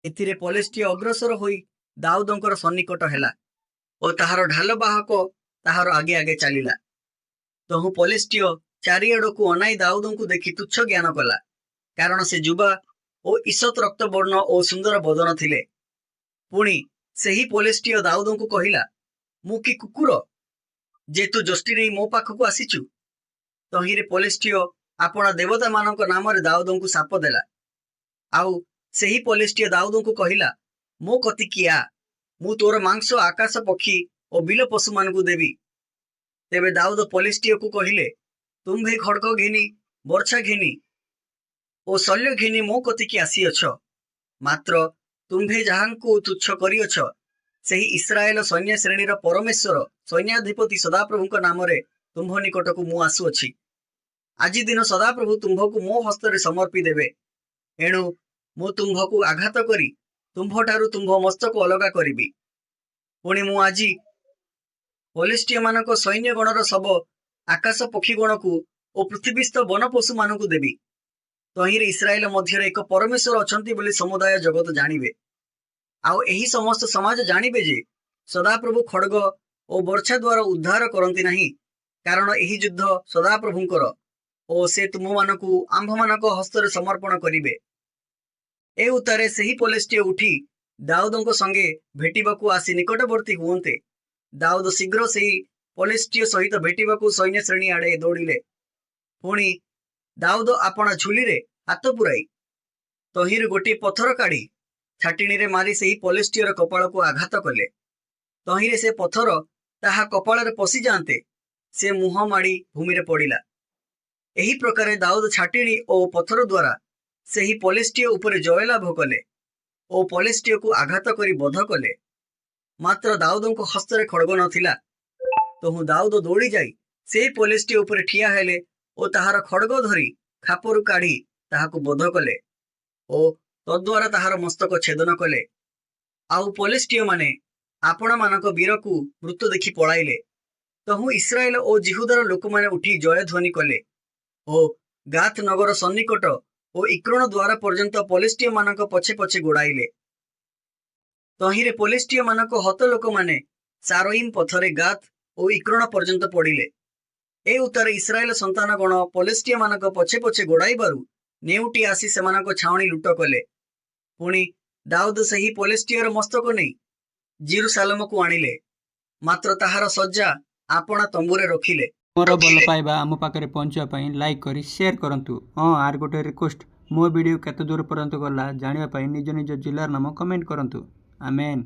एथिरे पलिस्टीय अग्रसर होई दाऊदंकर सन्निकट हेला और ताहार ढाल बाहक ताहार आगे आगे चलिला। तहु पलिस्टीय चारिआडकू अनाई दाऊदंकु देखि तुच्छ ज्ञान कला, कारण से युवा और ईसत रक्त वर्ण और सुंदर बदन थिले। पुणी सेही पलिस्टीय दाऊदंकु कहिला, मु कि कुकुर जे तू जष्टि नहीं मो पाखकू आसीचु। तहिरे पलिस्टीय आपणा देवता मानक नाम रे दाऊदंकु साप देला। आउ सेही पलिस्टीय दाऊदंकु कहिला, मो कति किया, मु तोर मांस आकाश पक्षी और बिल पशु मानकू देवी। तेबे दाऊद पलिस्टीय को कहिले, तुम्भे खड़ग घिनी वर्षा घिनी और शल्य घिनी मो कतिकी आसीअछ, मात्र तुम्भे जहांकू तुच्छ करिअछ सेही इस्राएल सैन्य श्रेणीर परमेश्वर सैन्याधिपति सदाप्रभुक नाम रे तुम्भ निकटकू मु आसुअछि। आजि दिन सदाप्रभु तुम्भकू मो हस्तरे समर्पी देवे। एणु मु तुम्भकू आघात करी तुम्भठारु तुम्भ मस्तक अलगा करिबि। पुणी मु आजि पलिस्टीय मानक सैन्य गणर सब आकाश पक्षी गणकू और पृथ्वीस्थ वन पशु मानकू देवी। तहिरे इस्राएल मध्य एक परमेश्वर अछंती बोली समुदाय जगत जानिबे। आउ एही समस्त समाज जानिबे जे सदाप्रभु खड़ग और वर्षा द्वारा उद्धार करती नहीं, कारण एही युद्ध सदाप्रभुंकर और से तुम मानकू आंभ मानक हस्तरे समर्पण करिबे। ए उतारे सेही पलिस्टीय उठी दाऊदंक संगे भेटिबाकू आसी निकटवर्ती हुअन्ते। दाऊद शीघ्र सेही पलिस्टीय सहित भेटिबाकू सैन्य श्रेणी आड़े दौड़िले। पुणी दाऊद आपणा झुली रे हाथ पुराई तहिर गोटे पथर काढ़ी छाटिणी रे मारी सेही पलिस्टीयर कपाल को आघात कले। तहिरे से पथर ताहा कपाल रे पशि जाते से मुह माड़ी भूमि रे पड़िला। एही प्रकारे दाऊद छाटिणी और पथर द्वारा सेही पलिस्टीय उपरे जयलाभ कले और पलिस्टीय को आघात करी बध कले। मात्र दाऊदंक हस्तरे खड़ग नथिला। तहु दाऊद दौड़ी जाई सेही पलिस्टीय उपरे ठिया हेले और ताहार खड़ग धरी खापरु काढ़ी ताहाकू बध कले और तद्वारा ताहार मस्तक छेदन कले। आउ पलिस्टीय माने आपण मानक वीर को मृत देखि पळाइले। तहु इस्राएल और जिहुदार लोक माने उठी जय ध्वनि कले और गाथ नगर सन्निकट और इक्रोन द्वार पर्यंत पलिस्टीय मानक पछे पछे गोड़ाइले। तहिरे पलिस्टीय मानक हत लोक माने सारोइम पथरे गाथ और इक्रोन पर्यंत पड़िले। ए उतारे इस्राएल संतान गण पलिस्टीय मानक पछे पछे गोड़ाइबारु नेउटी आसी सेमानक छावणी लुट कले। पुणी दाऊद सही पलिस्टीयर मस्तक नहीं जेरुसालेम को आनिले, मात्र ताहार सज्जा आपणा तंबुरे रखिले। मोर भल पाइबा आम पाखे पहुँचापी लाइक करी शेयर करंतु। हाँ आर गोटे रिक्वेस्ट, मो वीडियो केते दूर पर्यंत गला जानिबा पई निज निज जिल्लार नाम कमेंट करंतु। आमेन।